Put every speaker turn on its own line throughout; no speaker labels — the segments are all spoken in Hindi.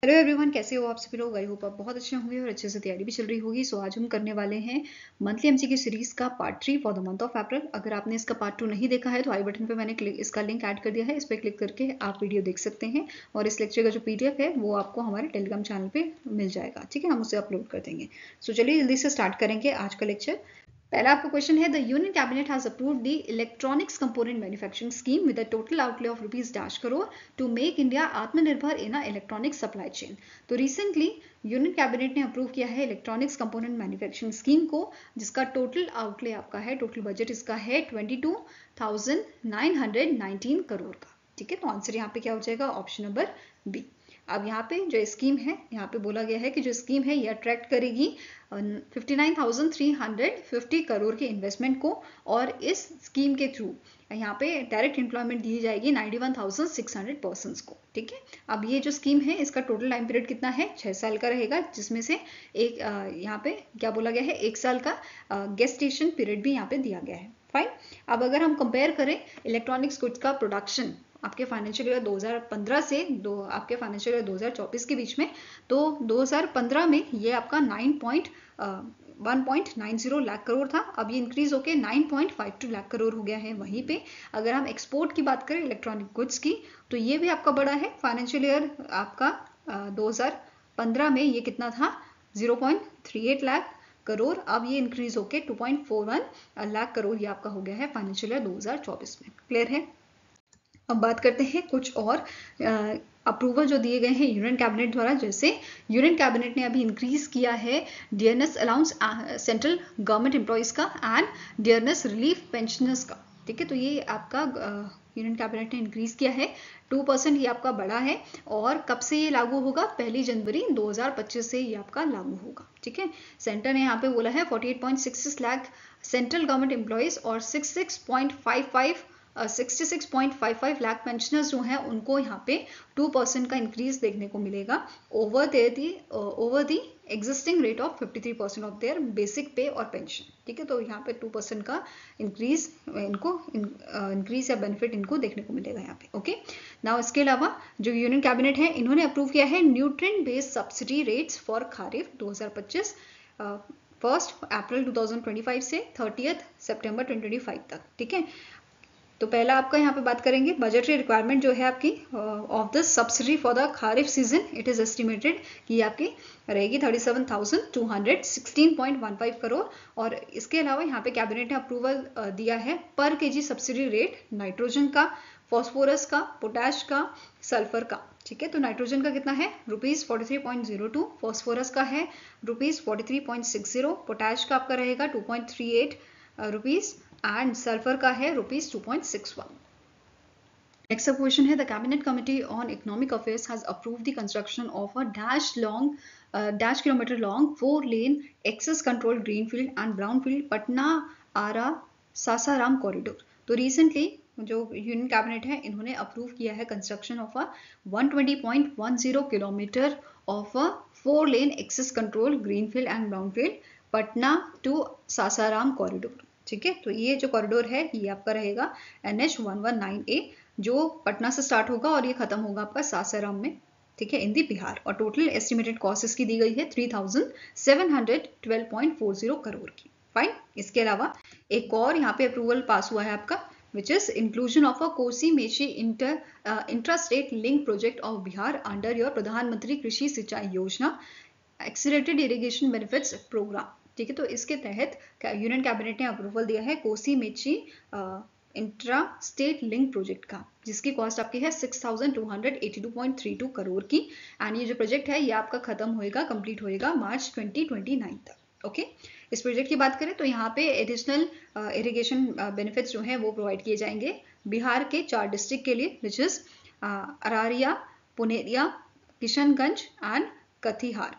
हेलो एवरीवन, कैसे हो आप सभी लोग। आई होप आप बहुत अच्छे होंगे और अच्छे से तैयारी भी चल रही होगी। सो आज हम करने वाले हैं मंथली एमसीक्यू सीरीज का part 3 for the month of April. अगर आपने इसका पार्ट 2 नहीं देखा है तो आई बटन पे मैंने इसका लिंक ऐड कर दिया है, इस पर क्लिक करके आप वीडियो देख सकते हैं और इस लेक्चर का जो पीडीएफ है वो आपको हमारे टेलीग्राम चैनल पे मिल जाएगा। ठीक है, हम उसे अपलोड कर देंगे। सो चलिए जल्दी से स्टार्ट करेंगे आज का लेक्चर। पहला आपका क्वेश्चन है, the union cabinet has approved the electronics component manufacturing scheme with a total outlay of ₹- crore to make India Atmanirbhar in a electronic supply chain. तो रिसेंटली यूनियन कैबिनेट ने अप्रूव किया है इलेक्ट्रॉनिक्स कंपोनेंट मैन्युफैक्चरिंग स्कीम को, जिसका टोटल आउटले आपका है, टोटल बजट इसका है 22,919 करोड़ का। ठीक है, तो आंसर यहाँ पे क्या हो जाएगा, ऑप्शन नंबर बी। अब यहाँ पे जो स्कीम है, यहाँ पे बोला गया है कि जो स्कीम है ये अट्रैक्ट करेगी 59,350 करोड़ के इन्वेस्टमेंट को, और इस स्कीम के थ्रू यहाँ पे डायरेक्ट एम्प्लॉयमेंट दी जाएगी 91,600 पर्सन्स को। ठीक है, अब ये जो स्कीम है इसका टोटल टाइम पीरियड कितना है, 6 साल का रहेगा, जिसमें से एक यहाँ पे क्या बोला गया है, 1 साल का गेस्टेशन पीरियड भी यहाँ पे दिया गया है। फाइन। अब अगर हम कंपेयर करें इलेक्ट्रॉनिक्स गुड्स का प्रोडक्शन आपके फाइनेंशियल ईयर 2015 से आपके फाइनेंशियल ईयर 2024 के बीच में, तो 2015 में ये आपका 1.90 लाख करोड़ था। अब ये इंक्रीज होकर 9.52 लाख करोड़ हो गया है। वहीं पे अगर हम एक्सपोर्ट की बात करें इलेक्ट्रॉनिक गुड्स की, तो ये भी आपका बड़ा है। फाइनेंशियल ईयर आपका 2015 में ये कितना था, 0.38 लाख करोड़। अब ये इंक्रीज होकर 2.41 लाख करोड़ ये आपका हो गया है फाइनेंशियल ईयर 2024 में। क्लियर है। अब बात करते हैं कुछ और अप्रूवल जो दिए गए हैं यूनियन कैबिनेट द्वारा। जैसे यूनियन कैबिनेट ने अभी इंक्रीज किया है dearness allowance central government employees का एंड डियरनेस रिलीफ पेंशनर्स का। ठीक है, तो ये आपका यूनियन कैबिनेट ने इंक्रीज किया है 2%, ये आपका बड़ा है। और कब से ये लागू होगा, 1 जनवरी 2025 से ये आपका लागू होगा। ठीक है, सेंटर ने यहाँ पे बोला है 48.66 लाख सेंट्रल गवर्नमेंट एम्प्लॉयज और 66.55 लाख पेंशनर्स जो हैं उनको यहाँ पे 2% का इंक्रीज देखने को मिलेगा over the existing rate of 53% of their basic पे और पेंशन। ठीक है, तो यहाँ पे 2% का इंक्रीज इनको इंक्रीज या बेनिफिट इनको देखने को मिलेगा यहाँ पे। ओके, नाउ इसके अलावा जो यूनियन कैबिनेट है इन्होंने अप्रूव किया है nutrient based subsidy rates for kharif 2025 1 अप्रैल 2025 से 30 सितंबर 2025 तक। ठीक है, तो पहला आपका यहाँ पे बात करेंगे बजटरी रिक्वायरमेंट जो है आपकी of the subsidy for the kharif season. It is estimated कि आपकी रहेगी 37,216.15 करोड़। और इसके अलावा यहाँ पे कैबिनेट ने अप्रूवल दिया है पर केजी सब्सिडी रेट नाइट्रोजन का, फॉस्फोरस का, पोटैश का, सल्फर का। ठीक है, तो नाइट्रोजन का कितना है, ₹43.02, फॉस्फोरस का है ₹43.60, पोटैश का आपका रहेगा 2.38 रुपीज एंड सल्फर का है ₹2.61। नेक्स्ट क्वेश्चन है, the cabinet committee on economic affairs has approved the construction of a dash kilometre long four lane access control greenfield and brownfield Patna Ara Sasaram corridor. तो रिसेंटली जो यूनियन कैबिनेट है इन्होंने अप्रूव किया है construction of a 120.10 kilometre of a four lane access control greenfield and brownfield Patna to Sasaram corridor. ठीक है, तो ये जो कॉरिडोर है ये आपका रहेगा NH119A, जो पटना से स्टार्ट होगा और ये खत्म होगा आपका सासाराम में। ठीक है, इन दी बिहार। और टोटल एस्टिमेटेड कॉस्ट इसकी दी गई है 3,712.40 करोड़ की। फाइन। इसके अलावा एक और यहाँ पे अप्रूवल पास हुआ है आपका, which is inclusion of a Kosi Mechi intra-state link project of Bihar under your प्रधानमंत्री कृषि सिंचाई योजना एक्सीलरेटेड इरिगेशन बेनिफिट्स प्रोग्राम। ठीक है, तो इसके तहत यूनियन कैबिनेट ने अप्रूवल दिया है Kosi Mechi intra state link project का, जिसकी कॉस्ट आपकी है 6,282.32 करोड़ की। एंड ये जो प्रोजेक्ट है ये आपका खत्म होएगा, कंप्लीट होएगा मार्च 2029 तक। ओके, इस प्रोजेक्ट की बात करें तो यहाँ पे एडिशनल इरिगेशन बेनिफिट्स जो हैं वो प्रोवाइड किए जाएंगे बिहार के 4 डिस्ट्रिक्ट के लिए, विच इज अरारिया, पुनेरिया, किशनगंज एंड कटिहार।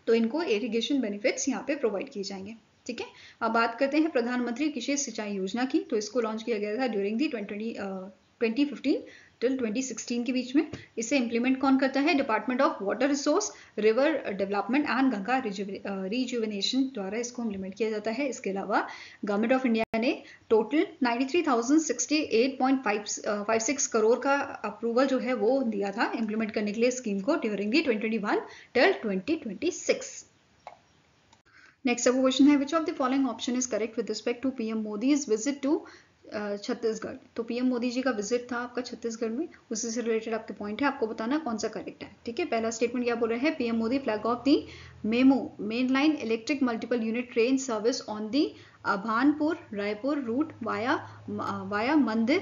तो इनको इरिगेशन बेनिफिट्स यहाँ पे प्रोवाइड किए जाएंगे। ठीक है, अब बात करते हैं प्रधानमंत्री कृषि सिंचाई योजना की। तो इसको लॉन्च किया गया था ड्यूरिंग दी 2015 टिल 2016 के बीच में। इसे इम्प्लीमेंट कौन करता है? Department of water resource, river development and Ganga rejuvenation द्वारा इसको इम्प्लीमेंट किया जाता है। इसके अलावा गवर्नमेंट ऑफ इंडिया ने टोटल 93,068.56 करोड़ का अप्रूवल जो है वो दिया था इम्प्लीमेंट करने के लिए स्कीम को ड्यूरिंग दी 2021 टिल 2026। नेक्स्ट अब क्वेश्चन है, which of the following option is correct with respect to PM Modi's visit to Chhattisgarh. तो पीएम मोदी जी का विजिट था आपका छत्तीसगढ़ में, उसी से रिलेटेड आपके पॉइंट है, आपको बताना कौन सा करेक्ट है। ठीक है, पहला स्टेटमेंट क्या बोल रहा है? PM Modi flag off the MEMU main line electric multiple unit train service on the Bhanpur Raipur route via Mandir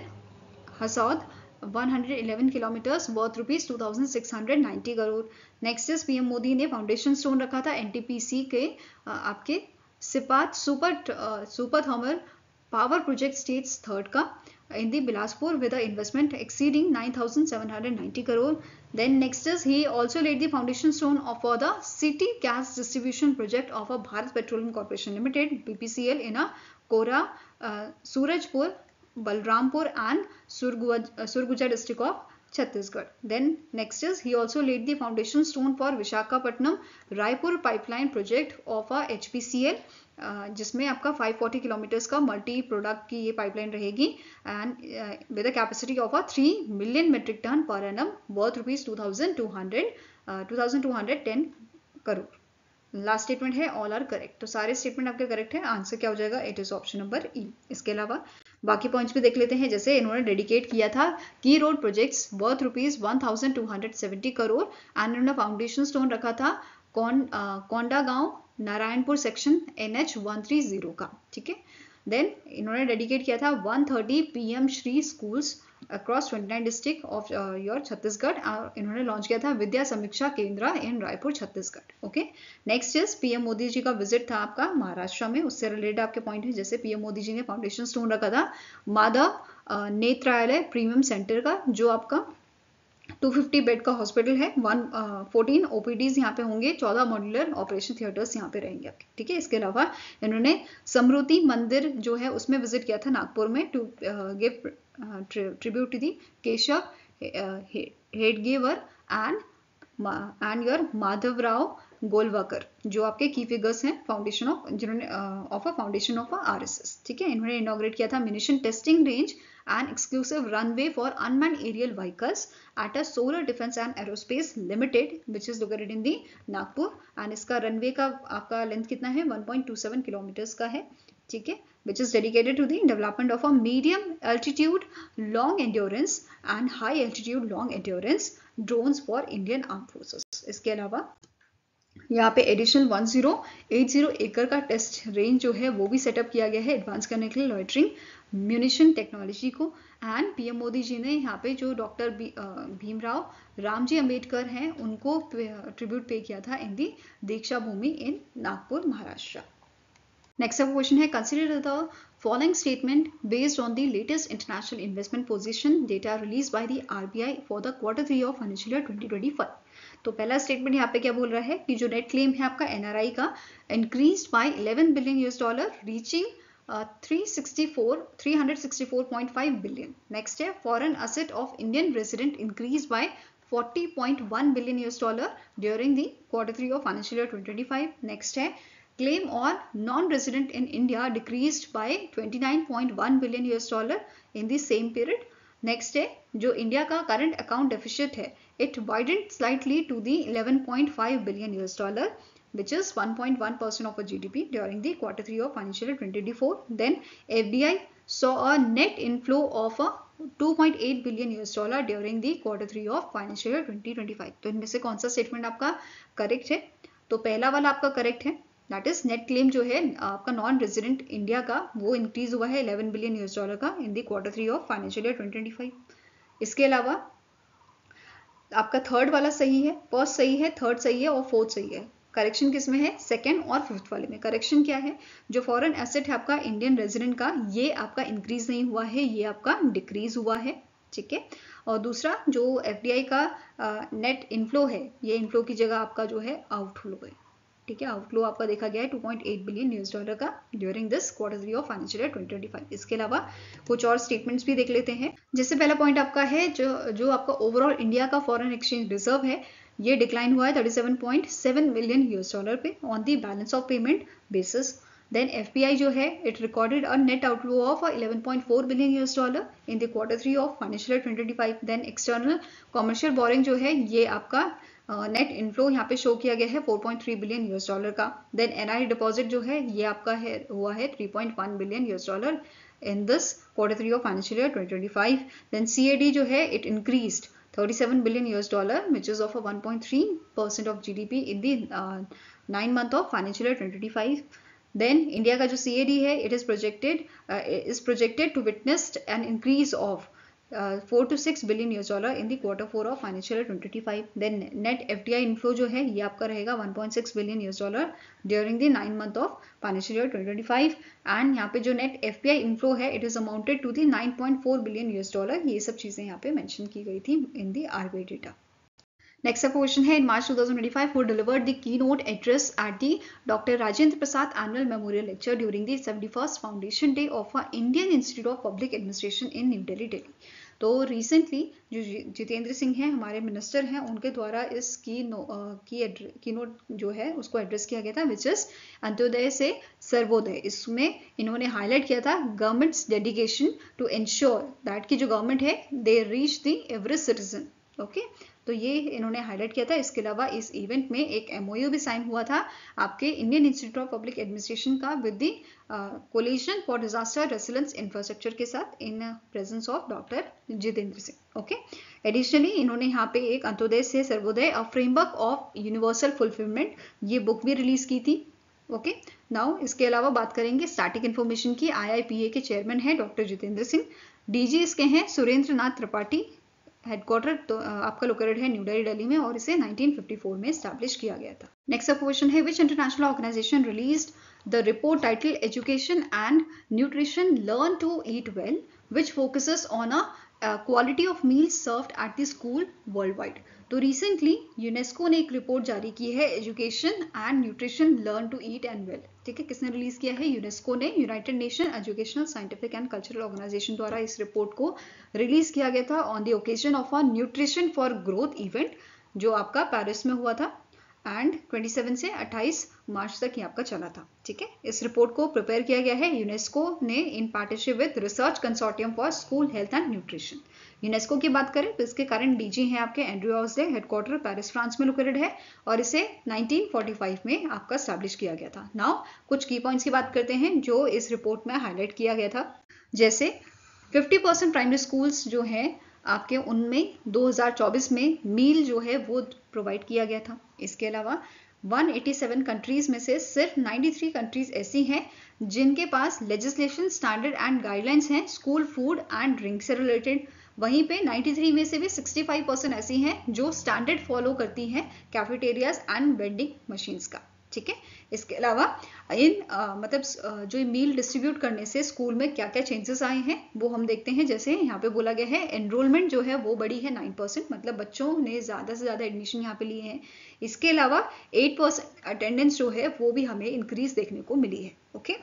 Hasaud 111 kilometres worth rupees 2690 crore. Next is PM Modi ने फाउंडेशन स्टोन रखा था एनटीपीसी के आपके Sipat super thermal power project stage 3 का in the Bilaspur with an investment exceeding 9,790 crore. Then next is he also laid the foundation stone for the city gas distribution project of a Bharat Petroleum Corporation Limited (BPCL) in a Kora, Surajpur, Balrampur and Surguja district of Chhattisgarh. Then next is he also laid the foundation stone for Visakhapatnam Raipur pipeline project of a HPCL जिसमें आपका 540 किलोमीटर्स का मल्टी प्रोडक्ट की ये पाइपलाइन रहेगी and with a capacity of 3 million metric tonne per annum worth rupees 2210 crore. Last statement है ऑल आर करेक्ट। तो सारे स्टेटमेंट आपके करेक्ट है, आंसर क्या हो जाएगा? इट इज ऑप्शन नंबर ई। इसके अलावा बाकी पॉइंट्स भी देख लेते हैं, जैसे इन्होंने डेडिकेट किया था की road projects worth rupees 1270 crore and इन्होंने फाउंडेशन स्टोन रखा था कोंडा गांव नारायणपुर सेक्शन NH 130 का। ठीक है, देन इन्होंने डेडिकेट किया था 130 PM Shri schools across 29 district of your Chhattisgarh. इन्होंने लॉन्च किया था Vidya Samiksha Kendra in Raipur Chhattisgarh. Okay, next is PM Modi ji का विजिट था आपका महाराष्ट्र में, उससे रिलेटेड आपके पॉइंट है, जैसे पीएम मोदी जी ने फाउंडेशन स्टोन रखा था माधव नेत्रालय प्रीमियम सेंटर का, जो आपका 250 बेड का हॉस्पिटल है, 14 OPDs यहाँ पे होंगे, 14 मॉड्यूलर ऑपरेशन थिएटर्स यहाँ पे रहेंगे आपके। ठीक है, इसके अलावा इन्होंने समृद्धि मंदिर जो है उसमें विजिट किया था नागपुर में to give tribute to the Keshav Hedgewar and your Madhavrao Golwalkar, जो आपके की फिगर्स हैं फाउंडेशन ऑफ जिन्होंने फाउंडेशन ऑफ RSS। ठीक है, इन्होंने इनॉग्रेट किया था munition testing range and exclusive runway for unmanned aerial vehicles at a Solar Defense and Aerospace Limited which is located in the Nagpur and इसका रनवे का आपका लेंथ कितना है? 1.27 किलोमीटर्स का है। ठीक है, which is dedicated to the development of a medium altitude long endurance and high altitude long endurance drones for Indian Armed Forces। इसके अलावा यहाँ पे एडिशनल 1080 एकड़ का टेस्ट रेंज जो है वो भी सेटअप किया गया है एडवांस करने के लिए लॉइटरिंग म्यूनिशन टेक्नोलॉजी को। एंड पीएम मोदी जी ने यहाँ पे जो डॉक्टर भीमराव रामजी अंबेडकर हैं उनको ट्रिब्यूट पे किया था इन दी दीक्षा भूमि इन नागपुर महाराष्ट्र। नेक्स्ट अब क्वेश्चन है, consider the following statement based on the latest international investment position data release by the RBI for the Q3 of financial year 2025। तो पहला स्टेटमेंट यहाँ पे क्या बोल रहा है कि जो नेट क्लेम है आपका NRI का increase by $11 billion reaching 364.5 billion. Next है, foreign asset of Indian resident increase by $40.1 billion during the Q3 of financial year 2025। Next है, claim on non-resident in India decreased by $29.1 billion in the same period. Next है, जो इंडिया का करंट अकाउंट डेफिसिट है it widened slightly to the $11.5 billion which is 1.1% of a GDP during the Q3 of financial year 2024. Then FDI saw a net inflow of $2.8 billion during the Q3 of financial year 2025. तो इनमें से कौन सा स्टेटमेंट आपका करेक्ट है? तो पहला वाला आपका करेक्ट है, दैट इज नेट क्लेम जो है आपका नॉन रेजिडेंट इंडिया का वो इंक्रीज हुआ है $11 बिलियन का इन दी Q3 ऑफ फाइनेंशियल ईयर 2025। इसके अलावा आपका थर्ड वाला सही है, फर्स्ट सही है, थर्ड सही है और फोर्थ सही है। करेक्शन किसमें है? सेकंड और फिफ्थ वाले में। करेक्शन क्या है? जो फॉरेन एसेट है आपका इंडियन रेजिडेंट का, ये आपका इंक्रीज नहीं हुआ है, ये आपका डिक्रीज हुआ है। ठीक है, और दूसरा जो FDI का नेट इनफ्लो है, ये इनफ्लो की जगह आपका जो है आउटफ्लो है। ठीक है, आउटफ्लो आपका देखा गया है $2.8 बिलियन का during this Q3 of financial year 2025। इसके अलावा कुछ और स्टेटमेंट्स भी देख लेते हैं। जैसे पहला पॉइंट आपका है जो आपका ओवरऑल इंडिया का फॉरेन एक्सचेंज रिजर्व है, ये डिक्लाइन हुआ है $37.7 बिलियन पे on the balance of payment basis. Then FPI जो है it recorded a net outflow of $11.4 billion in the Q3 of financial year 2025। Then external commercial borrowing जो है ये आपका नेट इनफ्लो यहाँ पे शो किया गया है $4.3 बिलियन का। देन NRI डिपॉजिट जो है ये आपका है हुआ है $3.1 billion in this Q3 of financial year 2025. Then CAD जो है it increased $37 billion, which is of a 1.3% of GDP in the 9 month of financial year 2025. Then India का जो CAD है it is projected to witness an increase of $4 to $6 billion in the Q4 of financial year 2025. Then net FDI inflow जो है ये आपका रहेगा $1.6 billion during the 9 month of financial year 2025. and यहाँ पे जो net FPI inflow है it is amounted to the $9.4 billion. ये सब चीजें यहाँ पे मेंशन की गई थी in the RBI data. Next up question है in March 2025 who delivered the keynote address at the Dr. Rajendra Prasad Annual Memorial Lecture during the 71st Foundation Day of Indian Institute of Public Administration in New Delhi, Delhi. तो रिसेंटली जो जितेंद्र सिंह हैं हमारे मिनिस्टर हैं उनके द्वारा इस की नोट जो है उसको एड्रेस किया गया था विच इज अंत्योदय से सर्वोदय। इसमें इन्होंने हाईलाइट किया था government's dedication to ensure that की जो गवर्नमेंट है they reach the every citizen. Okay, तो ये इन्होंने हाईलाइट किया था। इसके अलावा इस इवेंट में एक MOU भी साइन हुआ था आपके Indian institute of public administration का with the coalition for disaster resilience infrastructure के साथ in presence of doctor Jitendra Singh. Okay, additionally इन्होंने यहाँ पे एक अंत्योदय से Sarvodaya a framework of universal fulfilment ये बुक भी रिलीज की थी। ओके, नाउ इसके अलावा बात करेंगे स्टैटिक इन्फॉर्मेशन की। IIPA के चेयरमैन है डॉक्टर जितेंद्र सिंह। DG इसके हैं सुरेंद्र नाथ त्रिपाठी। हेडक्वार्टर तो आपका लोकेटेड है न्यू दिल्ली, दिल्ली में और इसे 1954 में एस्टैब्लिश किया गया था। नेक्स्ट अप क्वेश्चन है which international organisation released the report title education and nutrition learn to eat well which focuses on a quality of meals served at the school world wide. तो रिसेंटली यूनेस्को ने एक रिपोर्ट जारी की है education and nutrition learn to eat and well. ठीक है, किसने रिलीज किया है? यूनेस्को ने। United Nation Educational Scientific and Cultural Organisation द्वारा इस रिपोर्ट को रिलीज किया गया था on the occasion of a nutrition for growth event जो आपका पेरिस में हुआ था एंड 27 से 28 मार्च तक ये आपका चला था। ठीक है, इस रिपोर्ट को प्रिपेयर किया गया है यूनेस्को ने in partnership with research consortium for school health and nutrition. UNESCO की बात करें तो इसके करंट DG हैं आपके एंड्रयू ऑस्ले, हेडक्वार्टर पेरिस फ्रांस में लोकेटेड है और इसे 1945 में आपका स्टैब्लिश किया गया था। नाउ कुछ की पॉइंट्स की बात करते हैं जो इस रिपोर्ट में हाईलाइट किया गया था। जैसे 50% प्राइमरी स्कूल्स जो हैं आपके उनमें 2024 में मील जो है वो प्रोवाइड किया गया था। इसके अलावा 187 कंट्रीज में से सिर्फ 93 कंट्रीज ऐसी हैं जिनके पास लेजिस्लेशन स्टैंडर्ड एंड गाइडलाइंस हैं स्कूल फूड एंड ड्रिंक से रिलेटेड। वहीं पे 93 में से भी 65% ऐसी हैं जो स्टैंडर्ड फॉलो करती हैं कैफेटेरियाज एंड वेंडिंग मशीन्स का। ठीक है, इसके अलावा इन जो मील डिस्ट्रीब्यूट करने से स्कूल में क्या क्या चेंजेस आए हैं वो हम देखते हैं। जैसे यहाँ पे बोला गया है एनरोलमेंट जो है वो बढ़ी है 9%, मतलब बच्चों ने ज़्यादा से ज़्यादा एडमिशन यहाँ पे लिए हैं। इसके अलावा 8% अटेंडेंस जो है वो भी हमें इंक्रीज देखने को मिली है। ओके,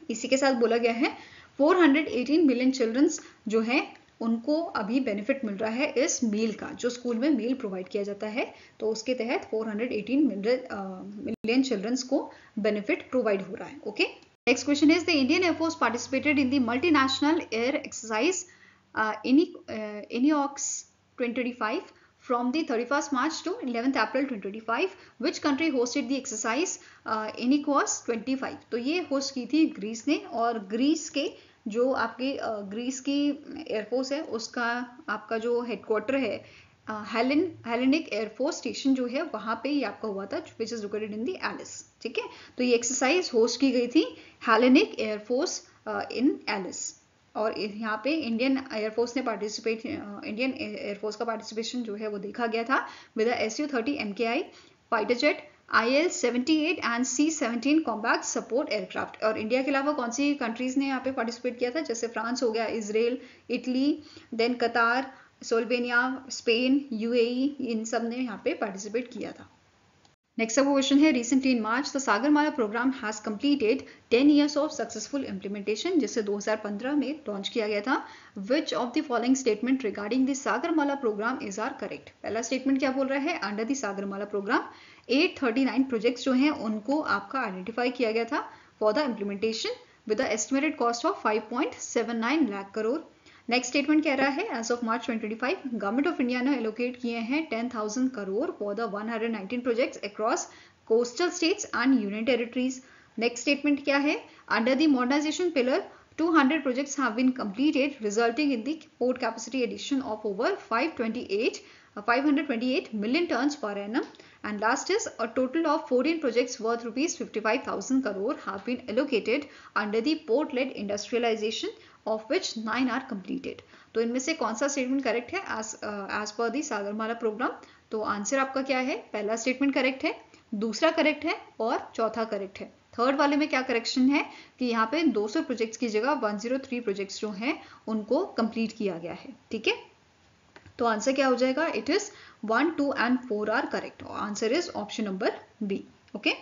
इसी के साथ बोला गया है 418 मिलियन चिल्ड्रंस जो है उनको अभी बेनिफिट मिल रहा है इस मील का, जो स्कूल में मील प्रोवाइड किया जाता है तो उसके तहत 418 मिलियन चिल्ड्रंस को बेनिफिट प्रोवाइड हो रहा है। Okay, next question is the Indian air force participated in the multinational air exercise INEOX 2025 from the 31st March to 11th April 2025. Which country hosted the exercise INEOX 25? तो ये होस्ट की थी ग्रीस ने और ग्रीस के जो आपके ग्रीस की एयरफोर्स है उसका आपका जो हेडक्वार्टर है हेलेनिक एयरफोर्स स्टेशन जो है वहां पे ये आपका हुआ था which is located in the Alice. ठीक है, तो ये एक्सरसाइज होस्ट की गई थी हेलेनिक एयरफोर्स इन एलिस और यहाँ पे इंडियन एयरफोर्स का पार्टिसिपेशन जो है वो देखा गया था with Su-30 MKI fighter jet IL-78 and C-17 combat support aircraft. और इंडिया के अलावा कौन सी कंट्रीज ने यहाँ पे पार्टिसिपेट किया था? जैसे फ्रांस हो गया, इजराइल, इटली, देन कतार, स्लोवेनिया, स्पेन, UAE, इन सब ने यहाँ पे पार्टिसिपेट किया था। नेक्स्ट अब क्वेश्चन है, recently in March the Sagarmala programme has completed 10 years of successful implementation, जिसे 2015 में लॉन्च किया गया था। Which of the following statement regarding the Sagarmala programme is are correct. पहला स्टेटमेंट क्या बोल रहा है, under the Sagarmala programme 839 projects जो हैं उनको आपका आइडेंटिफाई किया गया था for the implementation with the estimated cost of 5.79 lakh crore. Next statement कह रहा है, as of March 2025 government of India ने एलोकेट किए हैं 10,000 crore for the 119 projects across coastal states and union territories. Next statement क्या है, under the modernisation pillar 200 projects have been completed, resulting in the port capacity addition of over 528 million tons per annum. And last is a total of 14 projects worth rupees 55,000 crore have been allocated under the port-led industrialization, of which 9 are completed. तो इनमें से कौन सा स्टेटमेंट करेक्ट है as per the Sagarmala programme? तो आंसर आपका क्या है, पहला स्टेटमेंट करेक्ट है, दूसरा करेक्ट है और चौथा करेक्ट है। थर्ड वाले में क्या करेक्शन है कि यहाँ पे 200 प्रोजेक्ट्स की जगह 103 प्रोजेक्ट्स जो हैं उनको कंप्लीट किया गया है। ठीक है, तो आंसर क्या हो जाएगा, it is 1, 2 and 4 are correct. Answer is option number B. Okay,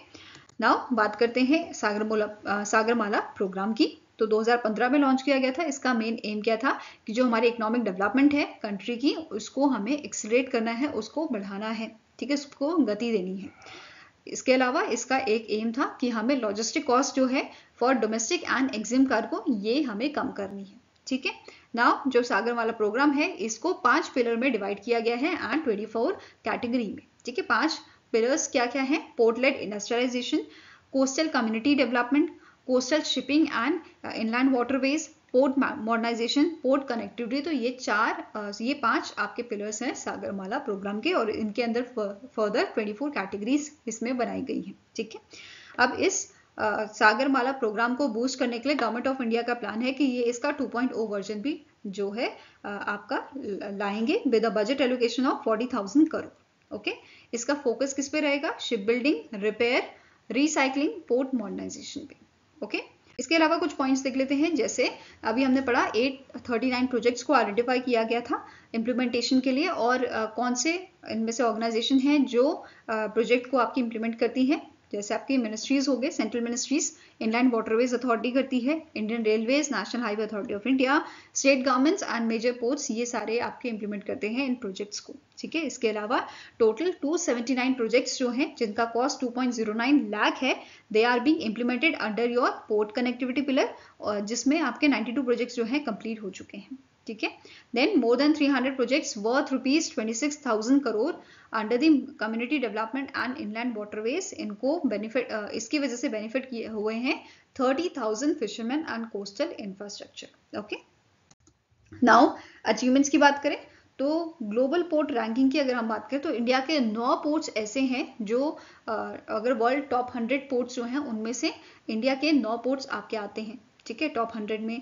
now बात करते हैं सागरमाला प्रोग्राम की। तो 2015 में लॉन्च किया गया था। इसका मेन एम क्या था कि जो हमारी इकोनॉमिक डेवलपमेंट है कंट्री की, उसको हमें एक्सीलरेट करना है, उसको बढ़ाना है। ठीक है, उसको गति देनी है। इसके अलावा इसका एक एम था कि हमें लॉजिस्टिक कॉस्ट जो है for domestic and Exim cargo, ये हमें कम करनी है। ठीक है, नाउ जो सागरमाला प्रोग्राम है इसको 5 पिलर में डिवाइड किया गया है एंड 24 कैटेगरी में। ठीक है, 5 पिलर्स क्या क्या है, port led industrialisation, coastal community development, coastal shipping and inland waterways, port modernisation, port connectivity. तो ये 5 आपके पिलर्स हैं सागरमाला प्रोग्राम के, और इनके अंदर फर्दर 24 कैटेगरीज इसमें बनाई गई हैं। ठीक है, अब इस सागरमाला प्रोग्राम को बूस्ट करने के लिए गवर्नमेंट ऑफ इंडिया का प्लान है कि ये इसका 2.0 वर्जन भी जो है आपका लाएंगे with a budget allocation of 40,000 crore. Okay, इसका फोकस किस पे रहेगा, ship building, repair, recycling, port modernisation पे। ओके, इसके अलावा कुछ पॉइंट्स देख लेते हैं। जैसे अभी हमने पढ़ा 839 प्रोजेक्ट्स को आइडेंटिफाई किया गया था इम्प्लीमेंटेशन के लिए, और कौन से इनमें से ऑर्गेनाइजेशन हैं जो प्रोजेक्ट को आपकी इम्प्लीमेंट करती हैं। जैसे आपकी मिनिस्ट्रीज हो गए, central ministries, inland waterways authority करती है, Indian railways, national highway authority of India, state governments and major ports, ये सारे आपके इंप्लीमेंट करते हैं इन प्रोजेक्ट्स को। ठीक है, इसके अलावा टोटल 279 प्रोजेक्ट्स जो हैं जिनका कॉस्ट 2.09 लाख है, they are being implemented under your port connectivity pillar, जिसमें आपके 92 प्रोजेक्ट्स जो हैं कंप्लीट हो चुके हैं। ठीक है, then more than 300 projects worth rupees 26,000 crore under the community development and inland waterways, इनको बेनिफिट, इसकी वजह से बेनिफिट किए हुए हैं 30,000 fisherman and coastal infrastructure. Okay, now achievements की बात करें तो ग्लोबल पोर्ट रैंकिंग की अगर हम बात करें तो इंडिया के 9 पोर्ट्स ऐसे हैं जो अगर वर्ल्ड टॉप 100 पोर्ट्स जो हैं उनमें से इंडिया के 9 पोर्ट्स आपके आते हैं। ठीक है, टॉप 100 में।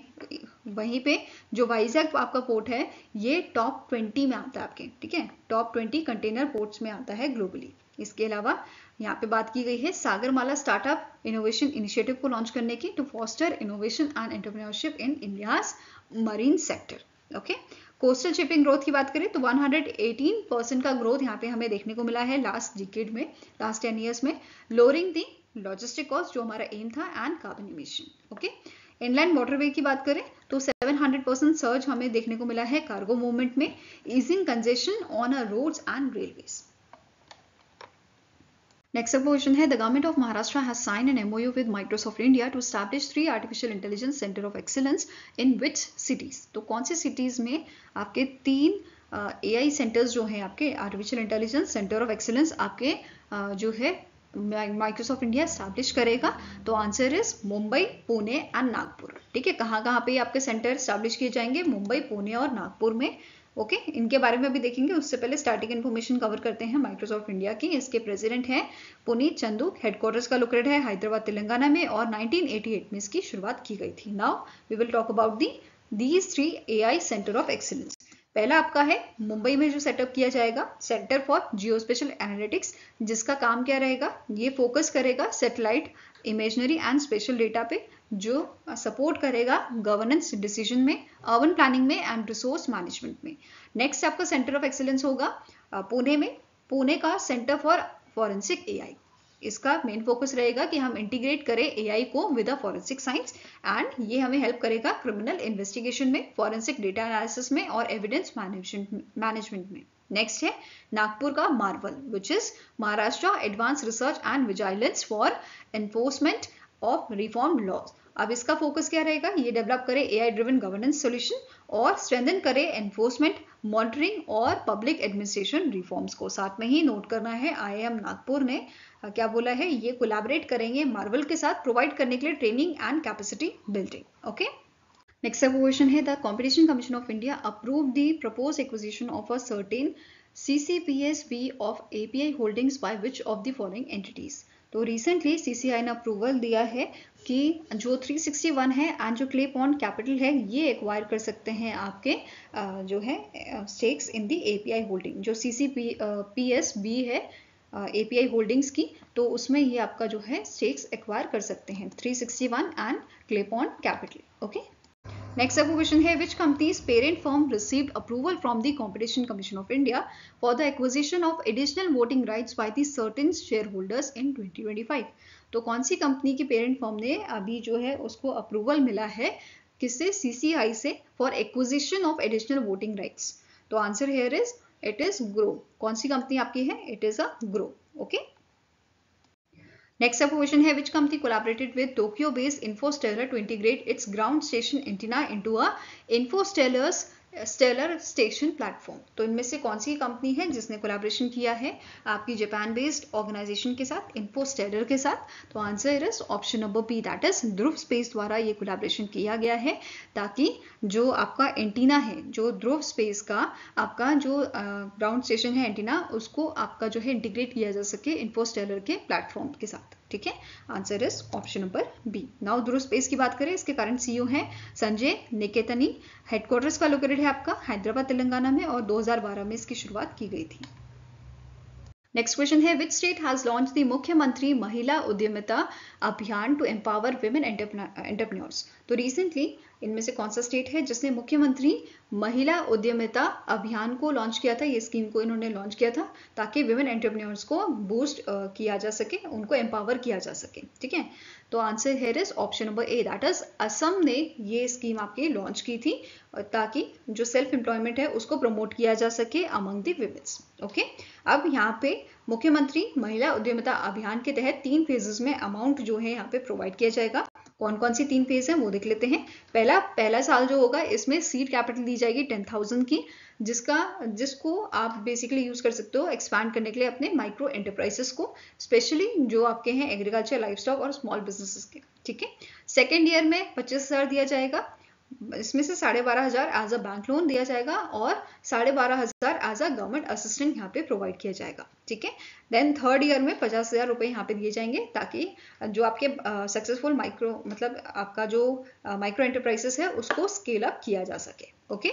वहीं पे जो वाइजैक आपका पोर्ट है ये टॉप 20 में आता है आपके। ठीक है, टॉप 20 कंटेनर पोर्ट्स में आता है ग्लोबली। इसके अलावा यहाँ पे बात की गई है सागरमाला स्टार्टअप इनोवेशन इनिशिएटिव को लॉन्च करने की, to foster innovation and entrepreneurship in India's marine sector. Okay, coastal shipping growth की बात करें तो 118% का ग्रोथ यहाँ पे हमें देखने को मिला है लास्ट डिकेड में, लास्ट 10 ईयर्स में, लोअरिंग दी लॉजिस्टिक कॉस्ट जो हमारा एम था, and carbon emission. Okay, inland waterway की बात करें तो 700% सर्ज हमें देखने को मिला है कार्गो मूवमेंट में, easing congestion on a roads and railways. Next up question है, the government of Maharashtra has signed an MOU with Microsoft India to establish 3 artificial intelligence center of excellence in which cities? तो कौन सी cities में आपके 3 AI centers जो हैं आपके artificial intelligence center of excellence आपके जो है माइक्रोसॉफ्ट इंडिया स्टैब्लिश करेगा? तो answer is Mumbai, Pune and Nagpur. ठीक है, कहाँ पे आपके सेंटर स्टैब्लिश किए जाएंगे? मुंबई, पुणे और नागपुर में। ओके, इनके बारे में भी देखेंगे, उससे पहले स्टार्टिंग इन्फॉर्मेशन कवर करते हैं माइक्रोसॉफ्ट इंडिया की। इसके प्रेसिडेंट हैं पुनीत चंदू, हेडक्वार्टर्स का लोकेटेड है हैदराबाद तेलंगाना में, और 1988 में इसकी शुरुआत की गई थी। Now we will talk about these 3 AI centre of excellence. पहला आपका है मुंबई में जो सेटअप किया जाएगा, centre for geo spatial analytics, जिसका काम क्या रहेगा? ये फोकस करेगा satellite imagery and spatial data पे, जो सपोर्ट करेगा गवर्नेंस डिसीजन में, अर्बन प्लानिंग में एंड रिसोर्स मैनेजमेंट में। नेक्स्ट आपका सेंटर ऑफ एक्सीलेंस होगा पुणे में, पुणे का सेंटर फॉर फॉरेंसिक AI। इसका मेन फोकस रहेगा कि हम इंटीग्रेट करें AI को with a forensic science, and ये हमें हेल्प करेगा क्रिमिनल इन्वेस्टिगेशन में, फॉरेंसिक डेटा एनालिसिस में और एविडेंस मैनेजमेंट में। नेक्स्ट है नागपुर का Marvel, which is Maharashtra advance research and vigilance for enforcement of reform laws. अब इसका फोकस क्या रहेगा, ये डेवलप करे AI ड्रिवन गवर्नेंस सॉल्यूशन और स्ट्रेंथन करे एनफोर्समेंट, मॉनिटरिंग और पब्लिक एडमिनिस्ट्रेशन रिफॉर्म्स को। साथ में ही नोट करना है IIM नागपुर ने क्या बोला है, ये कोलैबोरेट करेंगे मार्वल के साथ प्रोवाइड करने के लिए training and capacity building. Okay, next question है the competition commission of India approve the propose acquisition of a certain CCPSB of API holdings by which of the following entities. तो रिसेंटली CCI ने अप्रूवल दिया है कि जो 361 है एंड जो क्ले पॉन्ड कैपिटल है ये एक्वायर कर सकते हैं आपके जो है स्टेक्स इन दी API होल्डिंग। जो CCPSB है API होल्डिंग्स की, तो उसमें ये आपका जो है स्टेक्स एक्वायर कर सकते हैं 361 and clay pond capital. Okay, next question है which companies parent firm received approval from the competition commission of India for the acquisition of additional voting rights by the certain share holders in 2025। तो कौन सी कंपनी की पेरेंट फर्म ने अभी जो है उसको अप्रूवल मिला है किससे, CCI से, for acquisition of additional voting rights. तो answer here is it is Groww. कौन सी कंपनी आपकी है, it is a Groww. Okay, next question है which company collaborated with Tokyo based Infostellar to integrate its ground station antenna into a Infostellar station platform. तो इनमें से कौन सी कंपनी है जिसने कोलैबोरेशन किया है आपकी जापान बेस्ड ऑर्गेनाइजेशन के साथ, इन्फोस्टेलर के साथ। तो answer is option number B, that is Dhruva space द्वारा ये कोलैबोरेशन किया गया है, ताकि जो आपका एंटीना है, जो ध्रुव स्पेस का आपका जो ग्राउंड स्टेशन है एंटीना, उसको आपका जो है इंटीग्रेट किया जा सके इन्फोस्टेलर के प्लेटफॉर्म के साथ। ठीक है, answer is option number B. Now Dhruva space की बात करें, इसके करंट CEO हैं संजय निकेतनी। हेडक्वार्टर्स का लोकेटेड है आपका हैदराबाद तेलंगाना में और 2012 में इसकी शुरुआत की गई थी। नेक्स्ट क्वेश्चन है which state has launch the मुख्यमंत्री महिला उद्यमिता अभियान टू एम्पावर विमेन एंटरप्रेन्योर्स। तो रिसेंटली इनमें से कौन सा स्टेट है जिसने मुख्यमंत्री महिला उद्यमिता अभियान को लॉन्च किया था, ये स्कीम को इन्होंने लॉन्च किया था ताकि विमेन एंटरप्रेन्योर्स को बूस्ट किया जा सके, उनको एम्पावर किया जा सके। ठीक है, तो answer here is option number A, that is Assam ने ये स्कीम आपकी लॉन्च की थी ताकि जो सेल्फ एम्प्लॉयमेंट है उसको प्रमोट किया जा सके अमंग द विमेन्स। ओके, अब यहाँ पे मुख्यमंत्री महिला उद्यमिता अभियान के तहत 3 फेजेस में अमाउंट जो है यहाँ पे प्रोवाइड किया जाएगा। कौन कौन सी 3 फेज है वो देख लेते हैं। पहला साल जो होगा इसमें सीड कैपिटल दी जाएगी 10,000 की, जिसको आप बेसिकली यूज कर सकते हो एक्सपैंड करने के लिए अपने माइक्रो एंटरप्राइजेस को, स्पेशली जो आपके हैं एग्रीकल्चर, लाइफ स्टॉक और स्मॉल बिजनेसेस के। ठीक है, सेकेंड ईयर में 25,000 दिया जाएगा, इसमें से 12,500 एज अ बैंक लोन दिया जाएगा और 12,500 एज अ गवर्नमेंट असिस्टेंट यहाँ पे प्रोवाइड किया जाएगा। ठीक है, देन थर्ड ईयर में 50,000 रुपए यहाँ पे दिए जाएंगे ताकि जो आपके सक्सेसफुल मतलब आपका जो माइक्रो एंटरप्राइजेस है उसको स्केल अप किया जा सके। ओके,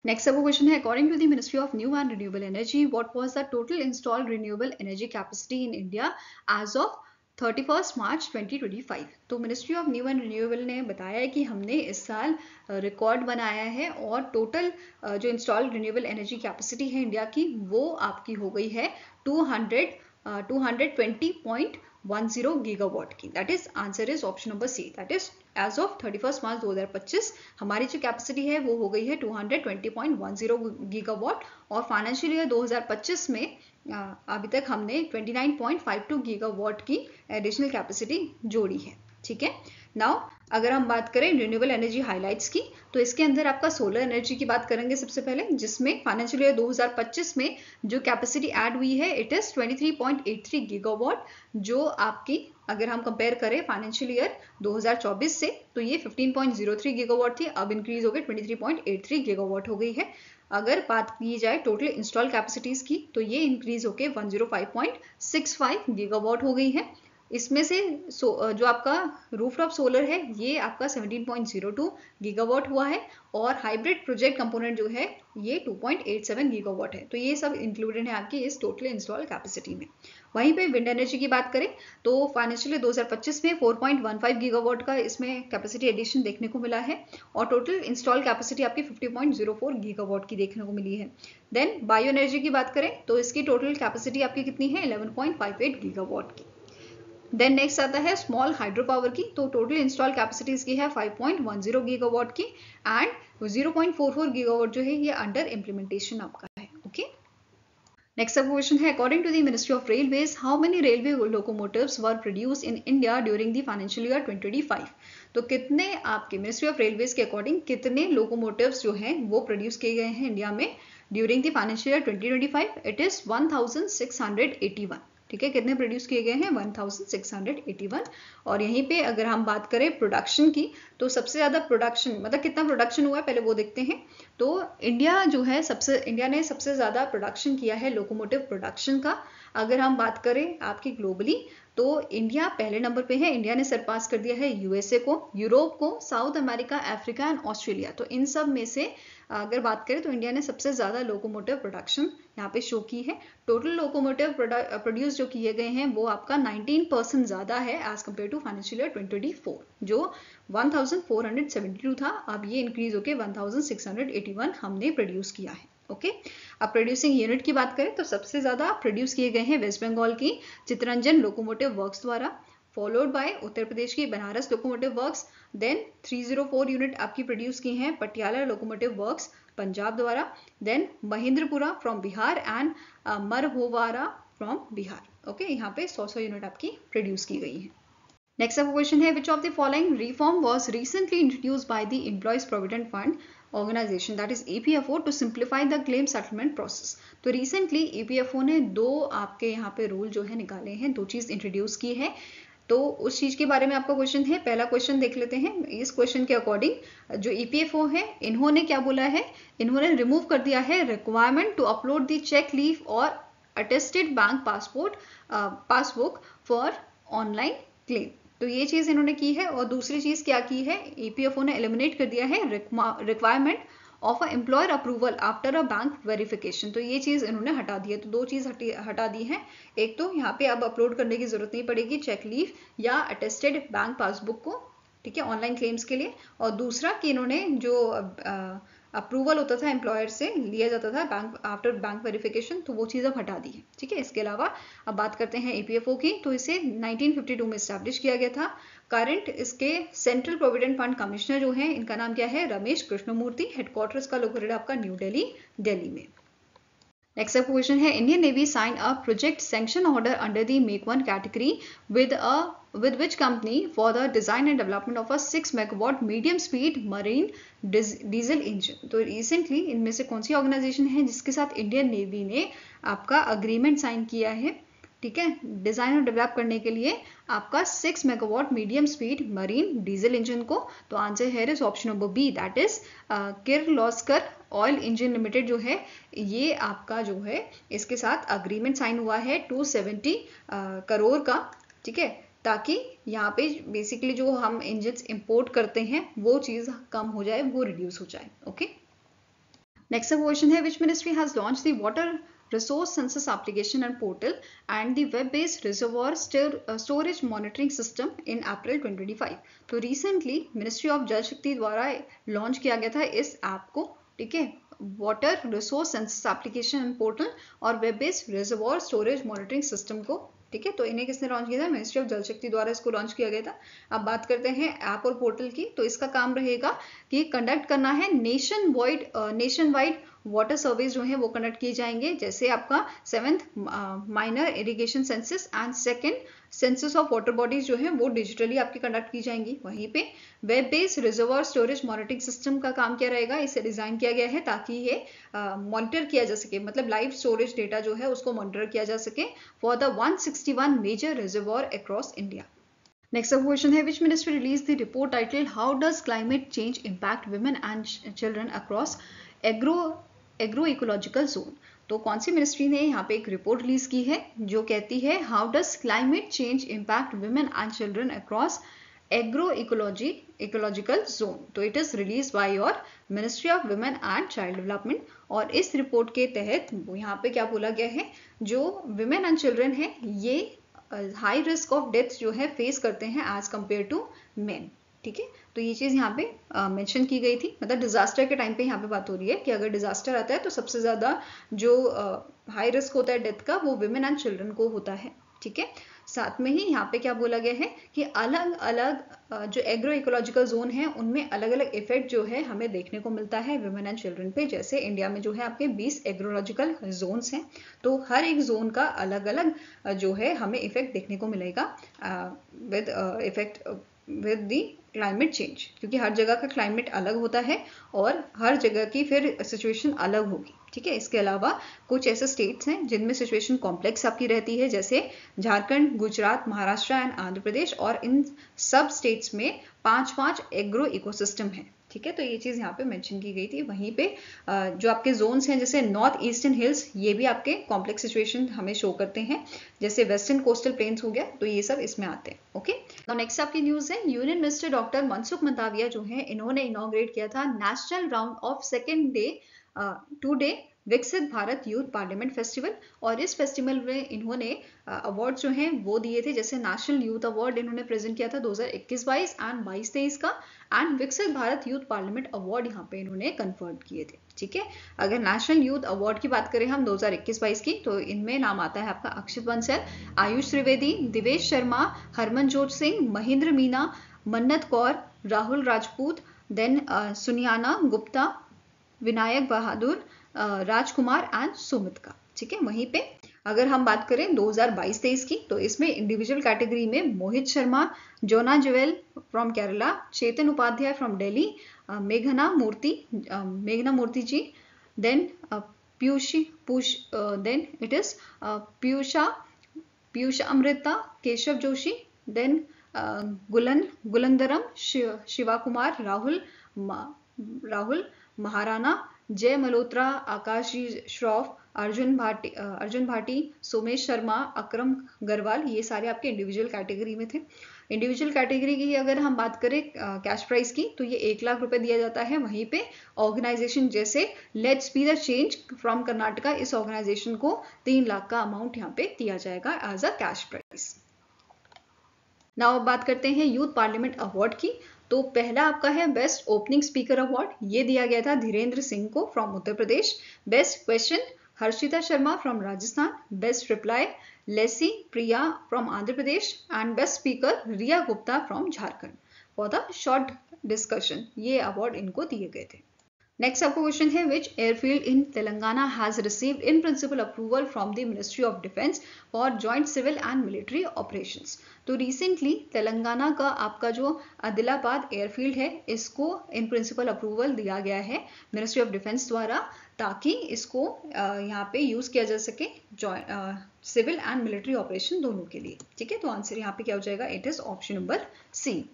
नेक्स्ट क्वेश्चन है according to the ministry of new and renewable energy what was the total installed renewable energy capacity in India as of 31 March 2025। तो ministry of new and renewable ने बताया है कि हमने इस साल रिकॉर्ड बनाया है और टोटल जो इंस्टॉल्ड रिन्यूएबल एनर्जी कैपेसिटी है इंडिया की वो आपकी हो गई है 220.10 गीगावाट की। That is answer is option number C, that is as of 31 March 2025 हमारी जो कैपेसिटी है वो हो गई है 220.10 गीगावाट और फाइनेंशियल ईयर 2025 में अभी तक हमने 29.52 गीगावाट की एडिशनल कैपेसिटी जोड़ी है। ठीक है, नाउ अगर हम बात करें रिन्यूएबल एनर्जी हाइलाइट्स की, तो इसके अंदर आपका सोलर एनर्जी की बात करेंगे सबसे पहले, जिसमें फाइनेंशियल ईयर 2025 में जो कैपेसिटी ऐड हुई है इट इज 23.83 गीगावाट, जो आपकी अगर हम कंपेयर करें फाइनेंशियल ईयर 2024 से तो ये 15.03 गीगावाट थी, अब इंक्रीज हो गई 23.83 गीगावाट हो गई है। अगर बात की जाए टोटल इंस्टॉल कैपेसिटीज की तो ये इंक्रीज होकर 105.65 गीगावाट हो गई है। इसमें से जो आपका रूफटॉप सोलर है ये आपका 17.02 गीगावाट हुआ है और हाइब्रिड प्रोजेक्ट कंपोनेंट जो है ये 2.87 गीगावाट है। तो ये सब इंक्लूडेड है आपकी इस टोटल इंस्टॉल कैपेसिटी में। वहीं पे विंड एनर्जी की बात करें तो फाइनेंशियल 2025 में 4.15 गीगावाट का इसमें कैपेसिटी एडिशन देखने को मिला है और टोटल इंस्टॉल कैपेसिटी आपकी 50.04 गीगावाट की देखने को मिली है। देन बायो एनर्जी की बात करें तो इसकी टोटल कैपेसिटी आपकी कितनी है 11.58 गीगावाट की। देन नेक्स्ट आता है स्मॉल हाइड्रो पावर की, तो टोटल इंस्टॉल कैपेसिटी इसकी है 5.10 गीगावाट की एंड 0.44 गीगावाट जो है ये अंडर इम्प्लीमेंटेशन आपका है। ओके, नेक्स्ट अब क्वेश्चन है according to the ministry of railways how many railway locomotives were produce in India during the financial year 2025। तो कितने आपके मिनिस्ट्री ऑफ रेलवेज के अकॉर्डिंग कितने लोकोमोटिव्स जो हैं वो प्रोड्यूस किए गए हैं इंडिया में during the financial year 2025? It is 1681। ठीक है, कितने प्रोड्यूस किए गए हैं 1681। और यहीं पे अगर हम बात करें प्रोडक्शन की तो सबसे ज्यादा प्रोडक्शन मतलब कितना प्रोडक्शन हुआ है पहले वो देखते हैं। तो इंडिया जो है इंडिया ने सबसे ज्यादा प्रोडक्शन किया है लोकोमोटिव प्रोडक्शन का। अगर हम बात करें आपकी ग्लोबली तो इंडिया पहले नंबर पे है। इंडिया ने सरपास कर दिया है यूएसए को, यूरोप को, south America, Africa and Australia. तो इन सब में से अगर बात करें तो इंडिया ने सबसे ज्यादा लोकोमोटिव प्रोडक्शन यहाँ पे शो की है। टोटल लोकोमोटिव प्रोड्यूस जो किए गए हैं वो आपका 19% ज्यादा है as compare to financial year 2024 जो 1472 था। अब ये इंक्रीज होकर 1681 हमने प्रोड्यूस किया है। ओके, अब प्रोड्यूसिंग यूनिट की बात करें तो सबसे ज्यादा प्रोड्यूस किए गए हैं वेस्ट बंगाल की चित्तरंजन लोकोमोटिव वर्क्स द्वारा, फॉलोड बाय उत्तर प्रदेश की Banaras locomotive works. Then 304 unit आपकी प्रोड्यूस की हैं पटियाला लोकोमोटिव वर्क्स पंजाब द्वारा। Then Mahendrapura from Bihar and Marhowra from Bihar. Okay, यहाँ पे 100 यूनिट आपकी प्रोड्यूस की गई है। नेक्स्ट अब क्वेश्चन है which of the following reform was recently introduced by the employees provident fund organisation that is EPFO to simplify the claim settlement process. तो रिसेंटली ईपीएफओ ने दो आपके यहाँ पे रूल जो है निकाले हैं, दो चीज इंट्रोड्यूस की है। तो उस चीज के बारे में आपका क्वेश्चन है। पहला क्वेश्चन देख लेते हैं। इस क्वेश्चन के अकॉर्डिंग जो ईपीएफओ है इन्होंने क्या बोला है, इन्होंने रिमूव कर दिया है requirement to upload the cheque leaf और attested bank passbook for online claim. तो ये चीज इन्होंने की है। और दूसरी चीज क्या की है, ईपीएफओ ने एलिमिनेट कर दिया है requirement of a employer approval after a bank verification. तो ये चीज इन्होंने हटा दी है। तो दो चीज हटा दी है। एक तो यहाँ पे अब अपलोड करने की जरूरत नहीं पड़ेगी चेक लीफ या अटेस्टेड बैंक पासबुक को, ठीक है, ऑनलाइन क्लेम्स के लिए। और दूसरा कि इन्होंने जो अप्रूवल होता था एम्प्लॉयर से लिया जाता था बैंक आफ्टर बैंक वेरिफिकेशन, तो वो चीज़ अब हटा दी है। ठीक है, इसके अलावा अब बात करते हैं ईपीएफओ की। तो इसे 1952 में स्टैब्लिश किया गया था। करंट इसके सेंट्रल प्रोविडेंट फंड कमिश्नर जो है इनका नाम क्या है, रमेश कृष्णमूर्ति। हेडक्वार्टर्स का लोकेटेड आपका न्यू दिल्ली में। नेक्स्ट अब क्वेश्चन है Indian navy sign a project sanction order under the make one category with which company for the design and development of a 6 megawatt medium speed marine diesel engine। तो रिसेंटली इनमें से कौन सी ऑर्गेनाइजेशन है जिसके साथ इंडियन नेवी ने आपका अग्रीमेंट साइन किया है, ठीक है, डिजाइन और डेवलप करने के लिए आपका 6 megawatt medium speed marine diesel engine को? तो आंसर है is option number B, that is Kirloskar oil engine limited जो है ये आपका जो है इसके साथ अग्रीमेंट साइन हुआ है 270 करोड़ का, ठीक है, ताकि यहाँ पे बेसिकली जो हम इंजन्स इंपोर्ट करते हैं वो चीज कम हो जाए, वो रिड्यूस हो जाए। ओके, नेक्स्ट क्वेश्चन है which ministry has launch the water resource census application and portal and the web-based reservoir storage monitoring system in April 2025। तो रिसेंटली मिनिस्ट्री ऑफ जल शक्ति द्वारा लॉन्च किया गया था इस ऐप को, ठीक है, water resource census application and portal और web based reservoir storage monitoring system को, ठीक है। तो इन्हें किसने लॉन्च किया था, मिनिस्ट्री ऑफ जल शक्ति द्वारा इसको लॉन्च किया गया था। अब बात करते हैं ऐप और पोर्टल की। तो इसका काम रहेगा कि कंडक्ट करना है नेशन वाइड वाटर सर्वेज जो है वो कंडक्ट किए जाएंगे, जैसे आपका 7th minor irrigation census and 2nd census of water bodies जो है वो डिजिटली आपकी कंडक्ट की जाएंगी। वहीं पे web based reservoir storage monitoring system का काम क्या रहेगा, इसे डिजाइन किया गया है ताकि ये मॉनिटर किया जा सके, मतलब लाइव स्टोरेज डेटा जो है उसको मॉनिटर किया जा सके for the 161 major reservoir across India. Next question है which ministry release the report title how does climate change impact women and children across agro ecological zone. तो कौन सी मिनिस्ट्री ने यहाँ पे एक रिपोर्ट रिलीज की है जो कहती है how does climate change impact women and children across agro ecological zone. तो it is release by your ministry of women and child development. और इस रिपोर्ट के तहत यहाँ पे क्या बोला गया है, जो वुमेन एंड चिल्ड्रन है ये हाई रिस्क ऑफ डेथ जो है फेस करते हैं एज कंपेयर टू मेन। ठीक है, तो ये चीज यहाँ पे मेंशन की गई थी। मतलब डिजास्टर के टाइम पे यहाँ पे बात हो रही है कि अगर डिजास्टर आता है तो सबसे ज्यादा जो हाई रिस्क होता है डेथ का वो वुमेन एंड चिल्ड्रन को होता है। ठीक है, साथ में ही यहाँ पे क्या बोला गया है कि अलग अलग जो एग्रो इकोलॉजिकल जोन है उनमें अलग अलग इफेक्ट जो है हमें देखने को मिलता है वुमेन एंड चिल्ड्रन पे। जैसे इंडिया में जो है आपके 20 एग्रोलॉजिकल जोन्स हैं, तो हर एक जोन का अलग अलग जो है हमें इफेक्ट देखने को मिलेगा with effect with the climate change, क्योंकि हर जगह का क्लाइमेट अलग होता है और हर जगह की फिर सिचुएशन अलग होगी। ठीक है, इसके अलावा कुछ ऐसे स्टेट्स हैं जिनमें सिचुएशन कॉम्प्लेक्स आपकी रहती है, जैसे झारखंड, गुजरात, महाराष्ट्र एंड आंध्र प्रदेश, और इन सब स्टेट्स में 5-5 एग्रो इकोसिस्टम है। ठीक है, तो ये चीज यहाँ पे मेंशन की गई थी। वहीं पे जो आपके जोन्स हैं जैसे नॉर्थ ईस्टर्न हिल्स, ये भी आपके कॉम्प्लेक्स सिचुएशन हमें शो करते हैं, जैसे वेस्टर्न कोस्टल प्लेन्स हो गया, तो ये सब इसमें आते हैं। ओके, तो नेक्स्ट आपकी न्यूज है union minister doctor Mansukh Mandaviya जो है इन्होंने इनॉग्रेट किया था national round of second day to-day विकसित भारत यूथ पार्लियामेंट फेस्टिवल। और इस फेस्टिवल में इन्होंने अवार्ड जो हैं वो दिए थे, जैसे नेशनल यूथ अवार्ड इन्होंने प्रेजेंट किया था 2021-22 एंड 22-23 का, एंड विकसित भारत यूथ पार्लियामेंट अवार्ड यहाँ पे इन्होंने कन्फर्ड किए थे। ठीक है, अगर नेशनल यूथ अवार्ड की बात करें हम 2021-22 की, तो इनमें नाम आता है आपका अक्षित बंसल, आयुष त्रिवेदी, दिवेश शर्मा, हरमनजोत सिंह, महेंद्र मीना, मन्नत कौर, राहुल राजपूत, देन सुनियाना गुप्ता, विनायक बहादुर, राजकुमार एंड सुमित का। ठीक है, वहीं पे अगर हम बात करें 2022-23 की, तो इसमें इंडिविजुअल कैटेगरी में मोहित शर्मा, जोना ज्वेल फ्रॉम केरला, चेतन उपाध्याय फ्रॉम दिल्ली, मेघना Murthy ji, then then it is Piyusha Amrita, Keshav Joshi, then Gulandaram Shiva Kumar, Rahul Maharana, Jay Malhotra, आकाश जी श्रॉफ, अर्जुन भाटी, सोमेश शर्मा, अक्रम गरवाल, ये सारे आपके इंडिविजुअल कैटेगरी में थे। इंडिविजुअल कैटेगरी की अगर हम बात करें कैश प्राइस की, तो ये 1 लाख रुपए दिया जाता है। वहीं पे ऑर्गेनाइजेशन जैसे let's be the change from Karnataka, इस ऑर्गेनाइजेशन को 3 लाख का अमाउंट यहाँ पे दिया जाएगा as a cash price. Now अब बात करते हैं यूथ पार्लियामेंट अवार्ड की। तो पहला आपका है बेस्ट ओपनिंग स्पीकर अवार्ड, ये दिया गया था धीरेन्द्र सिंह को from Uttar Pradesh. Best question Harshita Sharma from Rajasthan, best reply Lesi Priya from Andhra Pradesh, and best speaker Riya Gupta from Jharkhand for the short discussion. ये अवार्ड इनको दिए गए थे। नेक्स्ट आपको क्वेश्चन है which airfield in Telangana has received in principle approval from the ministry of defence for joint civil and military operations. तो रिसेंटली तेलंगाना का आपका जो आदिलाबाद एयरफील्ड है, इसको इन प्रिंसिपल अप्रूवल दिया गया है मिनिस्ट्री ऑफ डिफेंस द्वारा, ताकि इसको यहाँ पे यूज किया जा सके सिविल एंड मिलिट्री ऑपरेशन दोनों के लिए। ठीक है, तो आंसर यहाँ पे क्या हो जाएगा, it is option number C.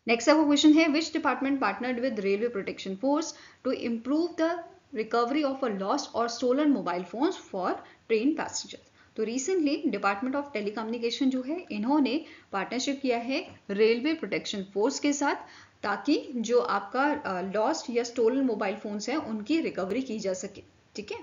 Next आपका क्वेश्चन है which department partnered with railway protection force to improve the recovery of a lost और stolen mobile phones for train passengers. तो रिसेंटली डिपार्टमेंट ऑफ टेलीकम्युनिकेशन जो है इन्होंने पार्टनरशिप किया है रेलवे प्रोटेक्शन फोर्स के साथ, ताकि जो आपका लॉस्ट या स्टोलन मोबाइल फोन्स हैं उनकी रिकवरी की जा सके। ठीक है,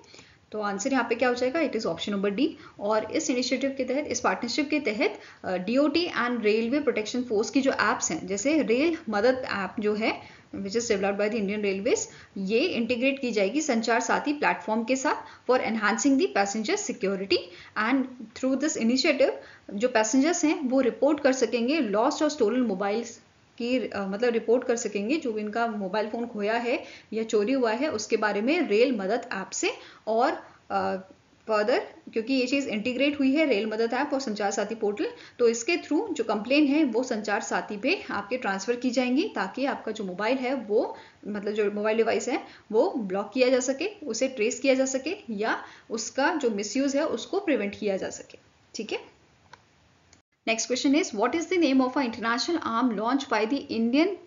तो आंसर यहाँ पे क्या हो जाएगा, it is option number D. और इस इनिशिएटिव के तहत, इस पार्टनरशिप के तहत DOT and railway protection force की जो एप्स हैं, जैसे रेल मदद ऐप जो है which is developed by the Indian railways, ये इंटीग्रेट की जाएगी संचार साथी प्लेटफॉर्म के साथ for enhancing the passenger security. And through this initiative जो पैसेंजर्स हैं वो रिपोर्ट कर सकेंगे लॉस्ट और स्टोलन मोबाइल्स की, मतलब रिपोर्ट कर सकेंगे जो इनका मोबाइल फोन खोया है या चोरी हुआ है उसके बारे में रेल मदद ऐप से। और फर्दर क्योंकि ये चीज इंटीग्रेट हुई है रेल मदद ऐप और संचार साथी पोर्टल, तो इसके थ्रू जो कंप्लेन है वो संचार साथी पे आपके ट्रांसफर की जाएंगी, ताकि आपका जो मोबाइल है वो, मतलब जो मोबाइल डिवाइस है वो ब्लॉक किया जा सके, उसे ट्रेस किया जा सके, या उसका जो मिसयूज है उसको प्रिवेंट किया जा सके। ठीक है, Next question is, what is the name of an international arm launched by the India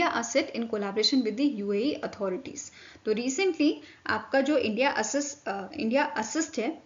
Asset in collaboration with the UAE authorities? तो recently आपका जो इंडिया असिस्ट है,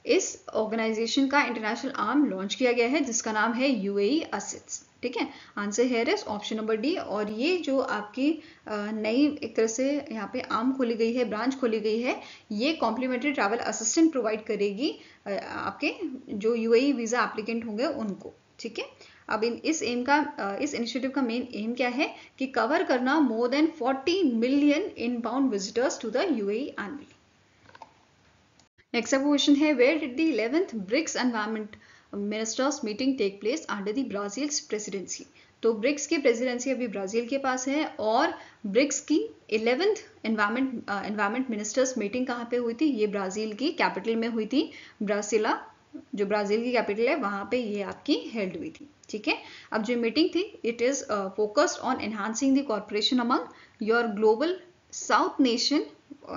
इस ऑर्गेनाइजेशन का इंटरनेशनल आर्म लॉन्च किया गया है जिसका नाम है UAE असिस्ट। ठीक है, answer here is option number D. और ये जो आपकी नई एक तरह से यहाँ पे आर्म खोली गई है, ब्रांच खोली गई है, ये कॉम्प्लीमेंट्री ट्रैवल असिस्टेंट प्रोवाइड करेगी आपके जो UAE वीजा एप्लीकेंट होंगे उनको। ठीक है, अब इस इनिशिएटिव का मेन एम क्या है कि कवर करना more than 40 million inbound visitors to the UAE annually. Next अब क्वेश्चन है, where did the 11th BRICS environment ministers meeting take place under the Brazil's presidency? तो ब्रिक्स की प्रेसिडेंसी अभी ब्राजील के पास है और ब्रिक्स की 11th एनवायरमेंट मिनिस्टर्स मीटिंग कहाँ पे हुई थी? ये ब्राजील की कैपिटल में हुई थी, ब्रासिला, जो ब्राजील की कैपिटल है वहाँ पे ये आपकी हेल्ड हुई थी। ठीक है, अब जो मीटिंग थी it is focused on enhancing the corporation among your global south nation